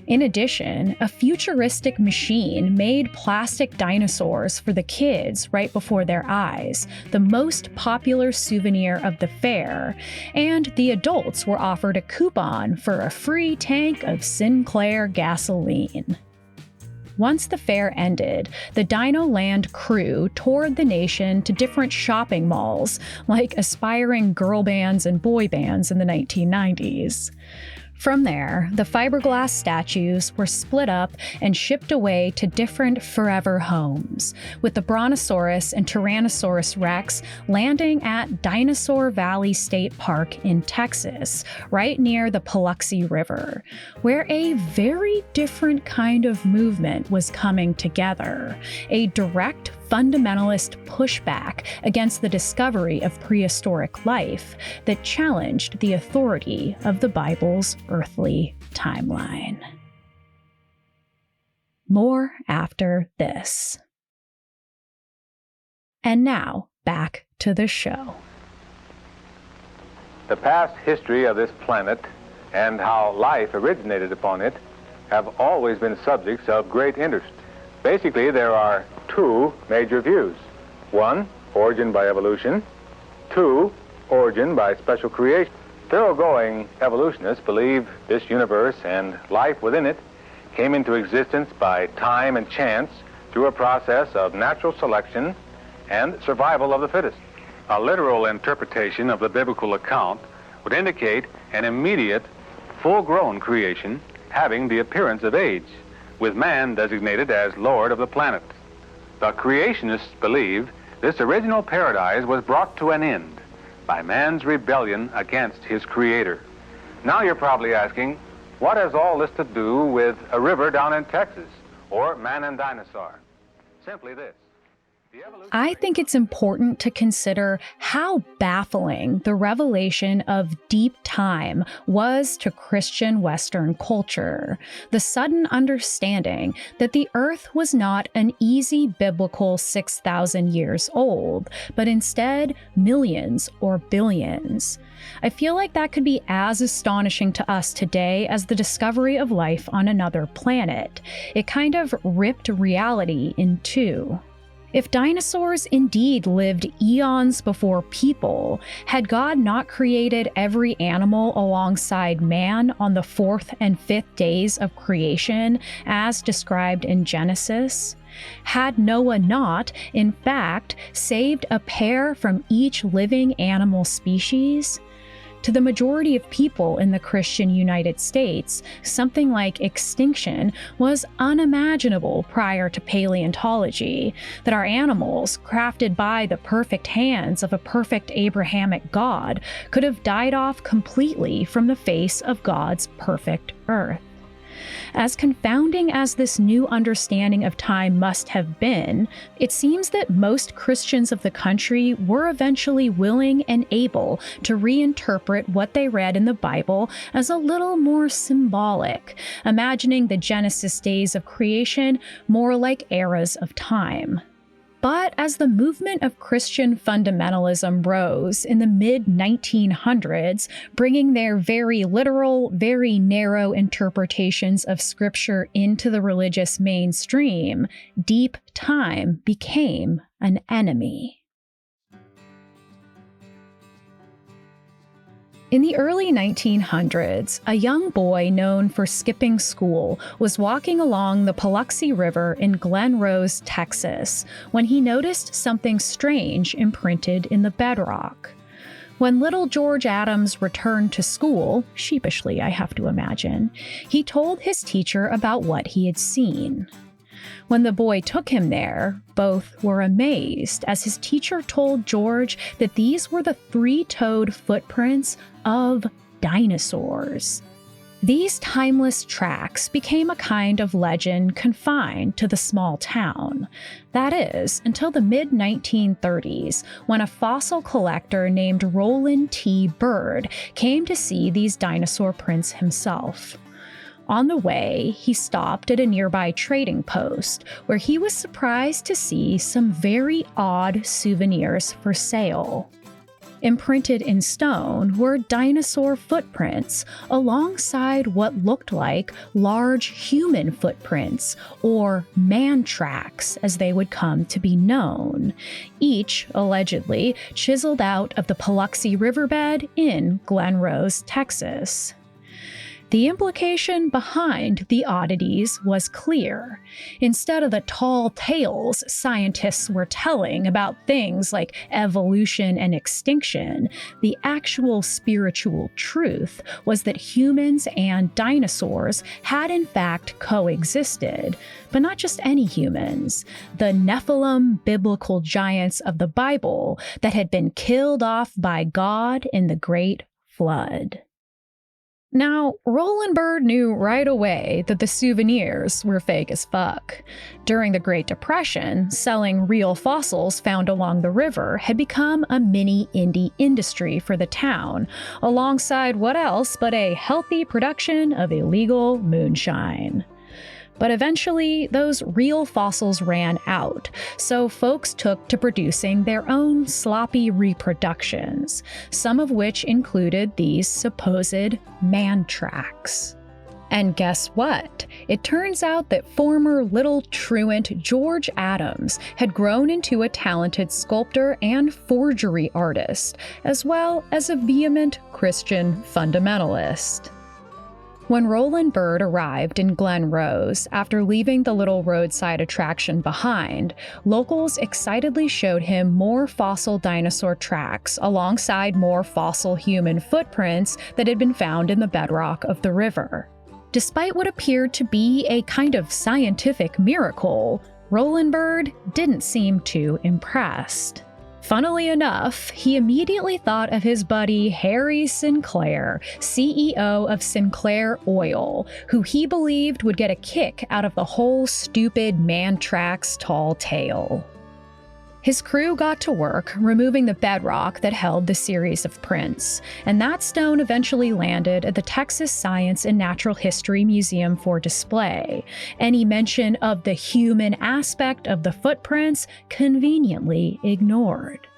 In addition, a futuristic machine made plastic dinosaurs for the kids right before their eyes, the most popular souvenir of the fair, and the adults were offered a coupon for a free tank of Sinclair gasoline. Once the fair ended, the Dinoland crew toured the nation to different shopping malls, like aspiring girl bands and boy bands in the 1990s. From there, the fiberglass statues were split up and shipped away to different forever homes, with the Brontosaurus and Tyrannosaurus Rex landing at Dinosaur Valley State Park in Texas, right near the Paluxy River, where a very different kind of movement was coming together, a direct fundamentalist pushback against the discovery of prehistoric life that challenged the authority of the Bible's earthly timeline. More after this. And now, back to the show. The past history of this planet and how life originated upon it have always been subjects of great interest. Basically, there are two major views. One, origin by evolution. Two, origin by special creation. Thoroughgoing evolutionists believe this universe and life within it came into existence by time and chance through a process of natural selection and survival of the fittest. A literal interpretation of the biblical account would indicate an immediate, full-grown creation having the appearance of age, with man designated as Lord of the planet. The creationists believe this original paradise was brought to an end by man's rebellion against his creator. Now you're probably asking, what has all this to do with a river down in Texas or man and dinosaur? Simply this. I think it's important to consider how baffling the revelation of deep time was to Christian Western culture. The sudden understanding that the Earth was not an easy biblical 6,000 years old, but instead millions or billions. I feel like that could be as astonishing to us today as the discovery of life on another planet. It kind of ripped reality in two. If dinosaurs indeed lived eons before people, had God not created every animal alongside man on the 4th and 5th days of creation, as described in Genesis? Had Noah not, in fact, saved a pair from each living animal species? To the majority of people in the Christian United States, something like extinction was unimaginable prior to paleontology, that our animals, crafted by the perfect hands of a perfect Abrahamic God, could have died off completely from the face of God's perfect earth. As confounding as this new understanding of time must have been, it seems that most Christians of the country were eventually willing and able to reinterpret what they read in the Bible as a little more symbolic, imagining the Genesis days of creation more like eras of time. But as the movement of Christian fundamentalism rose in the mid-1900s, bringing their very literal, very narrow interpretations of Scripture into the religious mainstream, deep time became an enemy. In the early 1900s, a young boy known for skipping school was walking along the Paluxy River in Glen Rose, Texas, when he noticed something strange imprinted in the bedrock. When little George Adams returned to school, sheepishly I have to imagine, he told his teacher about what he had seen. When the boy took him there, both were amazed as his teacher told George that these were the three-toed footprints of dinosaurs. These timeless tracks became a kind of legend confined to the small town. That is, until the mid-1930s, when a fossil collector named Roland T. Bird came to see these dinosaur prints himself. On the way, he stopped at a nearby trading post, where he was surprised to see some very odd souvenirs for sale. Imprinted in stone were dinosaur footprints, alongside what looked like large human footprints, or man tracks as they would come to be known, each allegedly chiseled out of the Paluxy Riverbed in Glen Rose, Texas. The implication behind the oddities was clear. Instead of the tall tales scientists were telling about things like evolution and extinction, the actual spiritual truth was that humans and dinosaurs had in fact coexisted, but not just any humans. The Nephilim biblical giants of the Bible that had been killed off by God in the Great Flood. Now, Roland Bird knew right away that the souvenirs were fake as fuck. During the Great Depression, selling real fossils found along the river had become a mini indie industry for the town, alongside what else but a healthy production of illegal moonshine. But eventually, those real fossils ran out, so folks took to producing their own sloppy reproductions, some of which included these supposed man tracks. And guess what? It turns out that former little truant George Adams had grown into a talented sculptor and forgery artist, as well as a vehement Christian fundamentalist. When Roland Bird arrived in Glen Rose, after leaving the little roadside attraction behind, locals excitedly showed him more fossil dinosaur tracks alongside more fossil human footprints that had been found in the bedrock of the river. Despite what appeared to be a kind of scientific miracle, Roland Bird didn't seem too impressed. Funnily enough, he immediately thought of his buddy Harry Sinclair, CEO of Sinclair Oil, who he believed would get a kick out of the whole stupid man tracks tall tale. His crew got to work removing the bedrock that held the series of prints, and that stone eventually landed at the Texas Science and Natural History Museum for display. Any mention of the human aspect of the footprints conveniently ignored.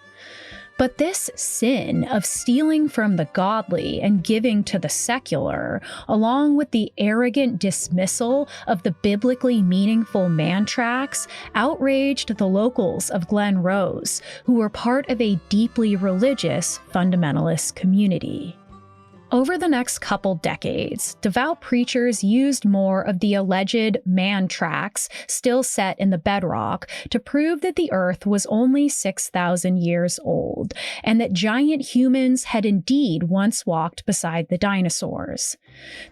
But this sin of stealing from the godly and giving to the secular, along with the arrogant dismissal of the biblically meaningful man tracks, outraged the locals of Glen Rose, who were part of a deeply religious fundamentalist community. Over the next couple decades, devout preachers used more of the alleged man tracks still set in the bedrock to prove that the Earth was only 6,000 years old, and that giant humans had indeed once walked beside the dinosaurs.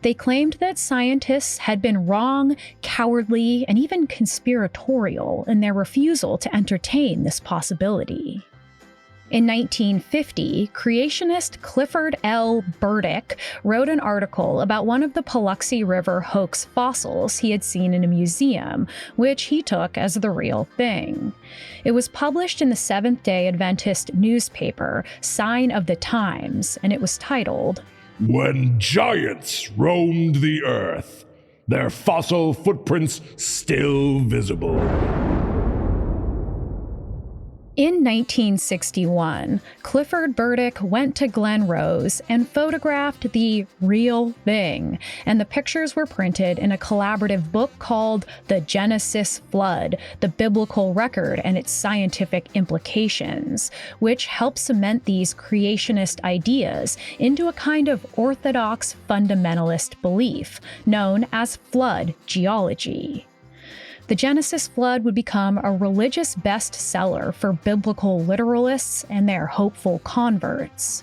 They claimed that scientists had been wrong, cowardly, and even conspiratorial in their refusal to entertain this possibility. In 1950, creationist Clifford L. Burdick wrote an article about one of the Paluxy River hoax fossils he had seen in a museum, which he took as the real thing. It was published in the Seventh-day Adventist newspaper, Sign of the Times, and it was titled, "When Giants Roamed the Earth, Their Fossil Footprints Still Visible." In 1961, Clifford Burdick went to Glen Rose and photographed the real thing, and the pictures were printed in a collaborative book called The Genesis Flood, the Biblical Record and its Scientific Implications, which helped cement these creationist ideas into a kind of orthodox fundamentalist belief known as flood geology. The Genesis Flood would become a religious bestseller for biblical literalists and their hopeful converts.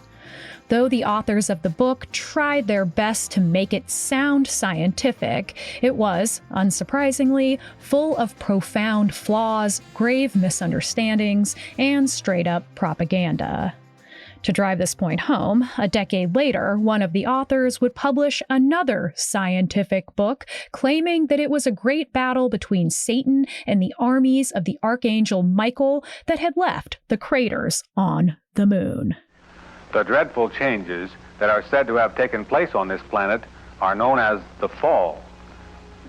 Though the authors of the book tried their best to make it sound scientific, it was, unsurprisingly, full of profound flaws, grave misunderstandings, and straight-up propaganda. To drive this point home, a decade later, one of the authors would publish another scientific book claiming that it was a great battle between Satan and the armies of the Archangel Michael that had left the craters on the moon. The dreadful changes that are said to have taken place on this planet are known as the fall.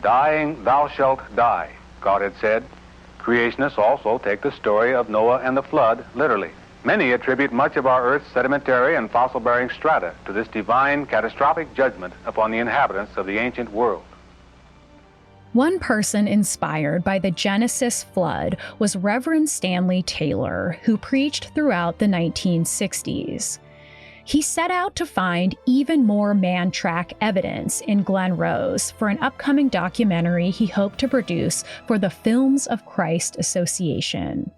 Dying, thou shalt die, God had said. Creationists also take the story of Noah and the flood literally. Many attribute much of our Earth's sedimentary and fossil-bearing strata to this divine, catastrophic judgment upon the inhabitants of the ancient world. One person inspired by the Genesis Flood was Reverend Stanley Taylor, who preached throughout the 1960s. He set out to find even more man-track evidence in Glen Rose for an upcoming documentary he hoped to produce for the Films of Christ Association.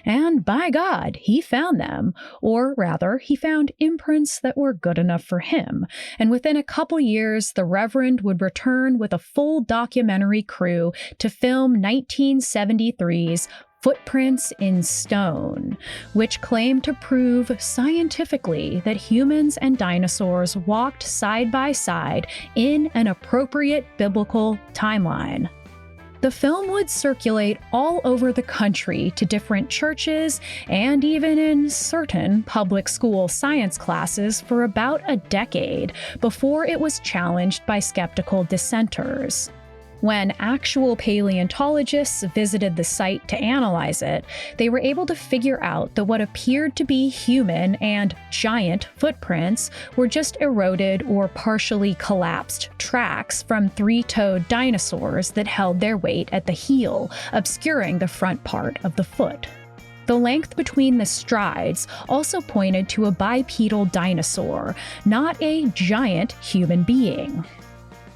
And by God, he found them, or rather, he found imprints that were good enough for him. And within a couple years, the Reverend would return with a full documentary crew to film 1973's Footprints in Stone, which claimed to prove scientifically that humans and dinosaurs walked side by side in an appropriate biblical timeline. The film would circulate all over the country to different churches and even in certain public school science classes for about a decade before it was challenged by skeptical dissenters. When actual paleontologists visited the site to analyze it, they were able to figure out that what appeared to be human and giant footprints were just eroded or partially collapsed tracks from three-toed dinosaurs that held their weight at the heel, obscuring the front part of the foot. The length between the strides also pointed to a bipedal dinosaur, not a giant human being.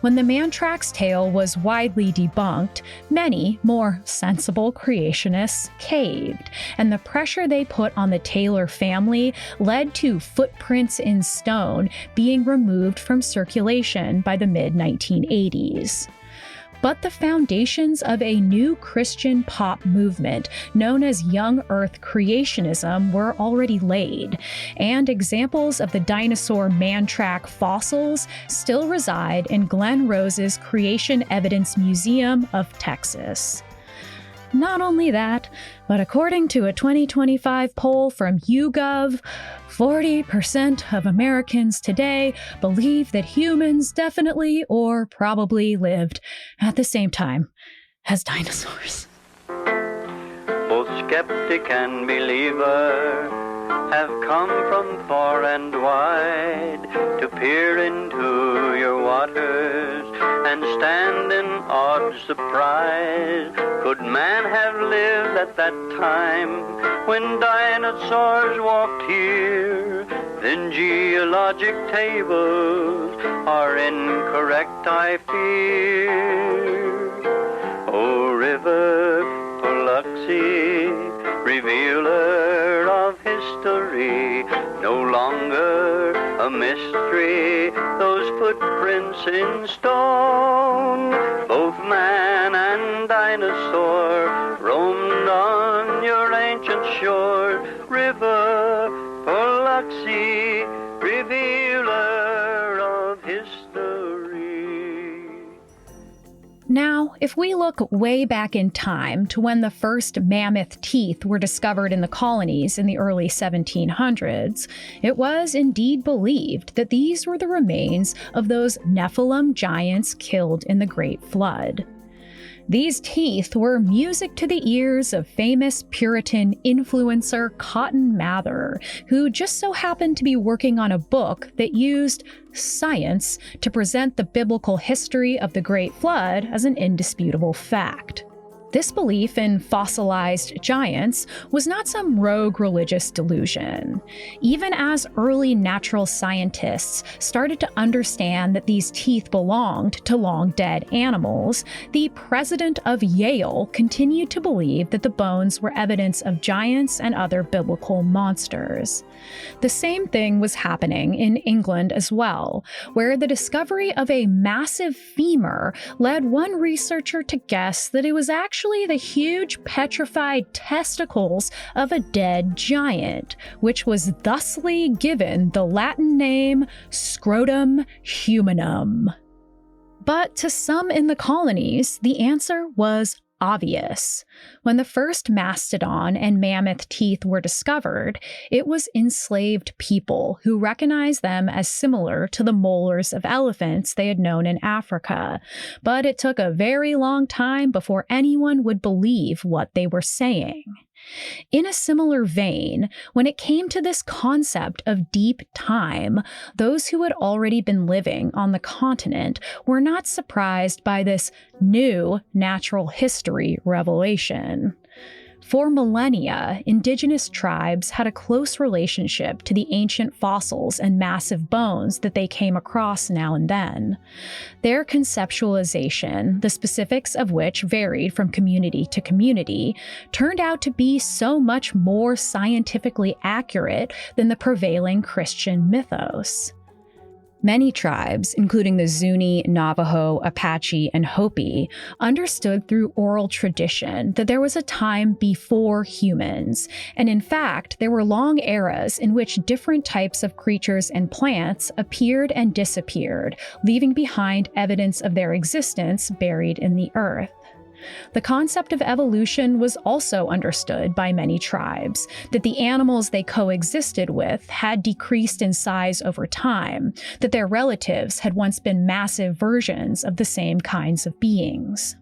When the man-track's tale was widely debunked, many more sensible creationists caved, and the pressure they put on the Taylor family led to Footprints in Stone being removed from circulation by the mid-1980s. But the foundations of a new Christian pop movement known as Young Earth creationism were already laid, and examples of the dinosaur man-track fossils still reside in Glen Rose's Creation Evidence Museum of Texas. Not only that, but according to a 2025 poll from YouGov, 40% of Americans today believe that humans definitely or probably lived at the same time as dinosaurs. Both skeptic and believer have come from far and wide to peer into your waters and stand in awed surprise. Could man have lived at that time when dinosaurs walked here? Then geologic tables are incorrect, I fear. O river Paluxy, revealer of history, no longer a mystery, those footprints in stone, both man and dinosaur roamed on your ancient shore. River Paluxy, revealer of history. Now, if we look way back in time to when the first mammoth teeth were discovered in the colonies in the early 1700s, it was indeed believed that these were the remains of those Nephilim giants killed in the Great Flood. These teeth were music to the ears of famous Puritan influencer Cotton Mather, who just so happened to be working on a book that used science to present the biblical history of the Great Flood as an indisputable fact. This belief in fossilized giants was not some rogue religious delusion. Even as early natural scientists started to understand that these teeth belonged to long-dead animals, the president of Yale continued to believe that the bones were evidence of giants and other biblical monsters. The same thing was happening in England as well, where the discovery of a massive femur led one researcher to guess that it was actually the huge petrified testicles of a dead giant, which was thusly given the Latin name Scrotum humanum. But to some in the colonies, the answer was obvious. When the first mastodon and mammoth teeth were discovered, it was enslaved people who recognized them as similar to the molars of elephants they had known in Africa. But it took a very long time before anyone would believe what they were saying. In a similar vein, when it came to this concept of deep time, those who had already been living on the continent were not surprised by this new natural history revelation. For millennia, indigenous tribes had a close relationship to the ancient fossils and massive bones that they came across now and then. Their conceptualization, the specifics of which varied from community to community, turned out to be so much more scientifically accurate than the prevailing Christian mythos. Many tribes, including the Zuni, Navajo, Apache, and Hopi, understood through oral tradition that there was a time before humans, and in fact, there were long eras in which different types of creatures and plants appeared and disappeared, leaving behind evidence of their existence buried in the earth. The concept of evolution was also understood by many tribes, that the animals they coexisted with had decreased in size over time, that their relatives had once been massive versions of the same kinds of beings.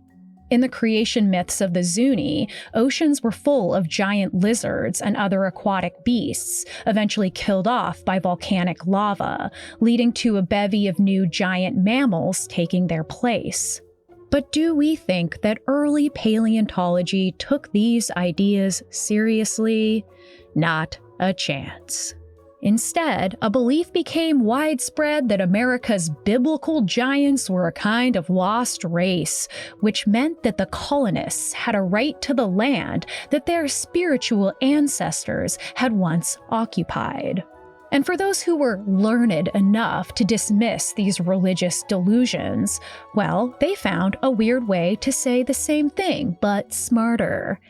In the creation myths of the Zuni, oceans were full of giant lizards and other aquatic beasts, eventually killed off by volcanic lava, leading to a bevy of new giant mammals taking their place. But do we think that early paleontology took these ideas seriously? Not a chance. Instead, a belief became widespread that America's biblical giants were a kind of lost race, which meant that the colonists had a right to the land that their spiritual ancestors had once occupied. And for those who were learned enough to dismiss these religious delusions, well, they found a weird way to say the same thing, but smarter.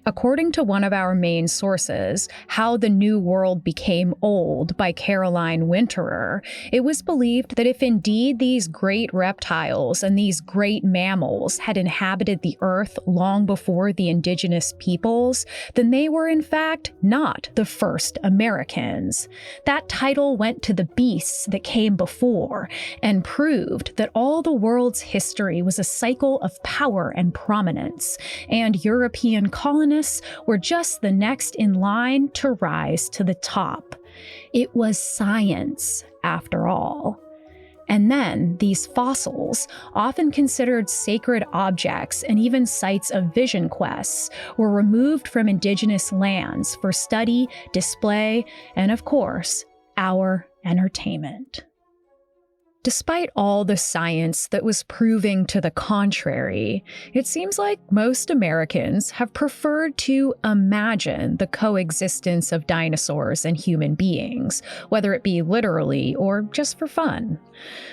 According to one of our main sources, How the New World Became Old by Caroline Winterer, it was believed that if indeed these great reptiles and these great mammals had inhabited the earth long before the indigenous peoples, then they were in fact not the first Americans. That title went to the beasts that came before and proved that all the world's history was a cycle of power and prominence, and European colonists were just the next in line to rise to the top. It was science, after all. And then these fossils, often considered sacred objects and even sites of vision quests, were removed from indigenous lands for study, display, and of course, our entertainment. Despite all the science that was proving to the contrary, it seems like most Americans have preferred to imagine the coexistence of dinosaurs and human beings, whether it be literally or just for fun.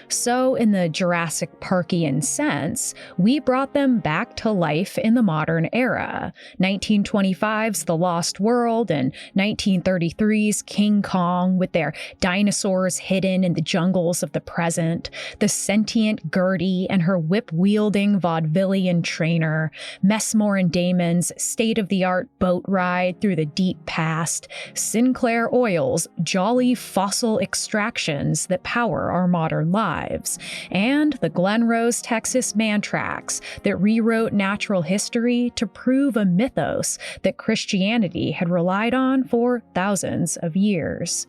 So, in the Jurassic Parkian sense, we brought them back to life in the modern era. 1925's The Lost World and 1933's King Kong, with their dinosaurs hidden in the jungles of the present. present, the sentient Gertie and her whip-wielding vaudevillian trainer, Messmore and Damon's state-of-the-art boat ride through the deep past, Sinclair Oil's jolly fossil extractions that power our modern lives, and the Glen Rose, Texas man tracks that rewrote natural history to prove a mythos that Christianity had relied on for thousands of years.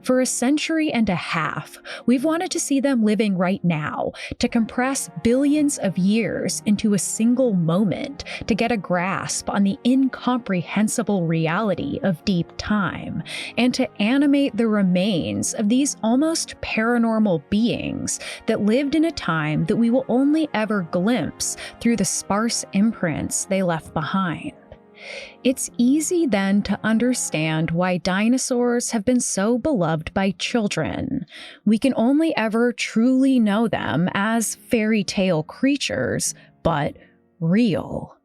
For a century and a half, we've wanted to see them living right now, to compress billions of years into a single moment, to get a grasp on the incomprehensible reality of deep time, and to animate the remains of these almost paranormal beings that lived in a time that we will only ever glimpse through the sparse imprints they left behind. It's easy then to understand why dinosaurs have been so beloved by children. We can only ever truly know them as fairy tale creatures, but real.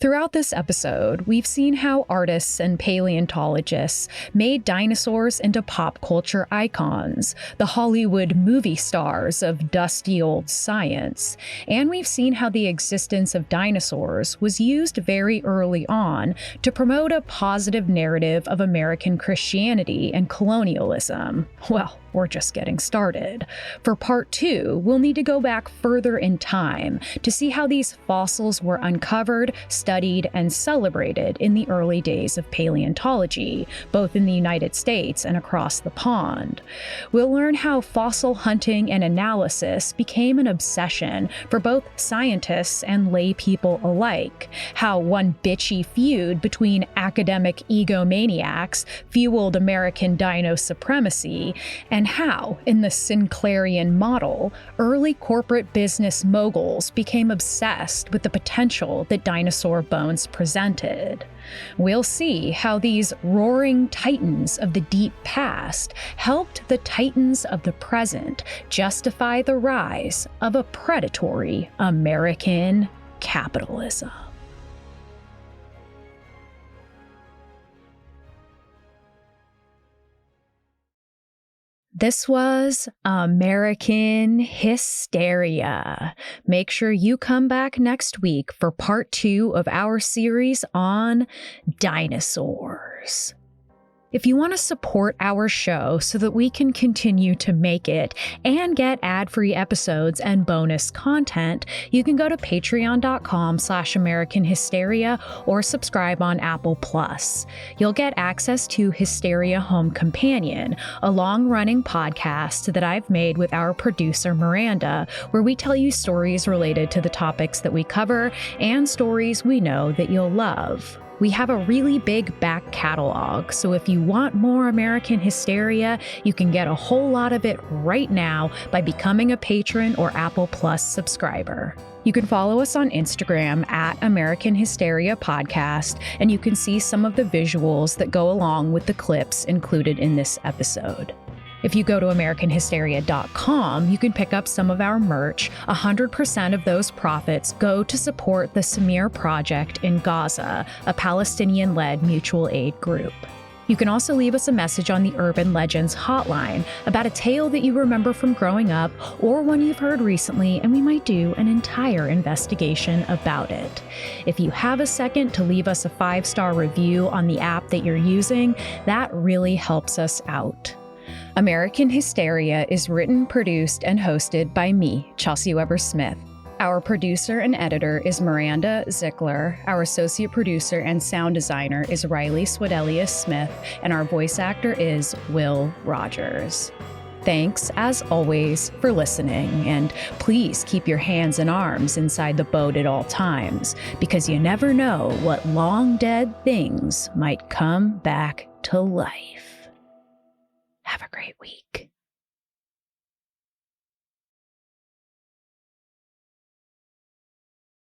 Throughout this episode, we've seen how artists and paleontologists made dinosaurs into pop culture icons, the Hollywood movie stars of dusty old science, and we've seen how the existence of dinosaurs was used very early on to promote a positive narrative of American Christianity and colonialism. Well, we're just getting started. For part 2, we'll need to go back further in time to see how these fossils were uncovered, studied, and celebrated in the early days of paleontology, both in the United States and across the pond. We'll learn how fossil hunting and analysis became an obsession for both scientists and lay people alike, how one bitchy feud between academic egomaniacs fueled American dino supremacy, and how, in the Sinclairian model, early corporate business moguls became obsessed with the potential that dinosaur bones presented. We'll see how these roaring titans of the deep past helped the titans of the present justify the rise of a predatory American capitalism. This was American Hysteria. Make sure you come back next week for part 2 of our series on dinosaurs. If you want to support our show so that we can continue to make it and get ad-free episodes and bonus content, you can go to patreon.com/American Hysteria or subscribe on Apple Plus. You'll get access to Hysteria Home Companion, a long-running podcast that I've made with our producer Miranda, where we tell you stories related to the topics that we cover and stories we know that you'll love. We have a really big back catalog, so if you want more American Hysteria, you can get a whole lot of it right now by becoming a patron or Apple Plus subscriber. You can follow us on Instagram at American Hysteria Podcast, and you can see some of the visuals that go along with the clips included in this episode. If you go to AmericanHysteria.com, you can pick up some of our merch. 100% of those profits go to support the Samir Project in Gaza, a Palestinian-led mutual aid group. You can also leave us a message on the Urban Legends hotline about a tale that you remember from growing up or one you've heard recently, and we might do an entire investigation about it. If you have a second to leave us a 5-star review on the app that you're using, that really helps us out. American Hysteria is written, produced, and hosted by me, Chelsey Weber-Smith. Our producer and editor is Miranda Zickler. Our associate producer and sound designer is Riley Swedelius-Smith, and our voice actor is Will Rogers. Thanks, as always, for listening, and please keep your hands and arms inside the boat at all times, because you never know what long-dead things might come back to life. Have a great week.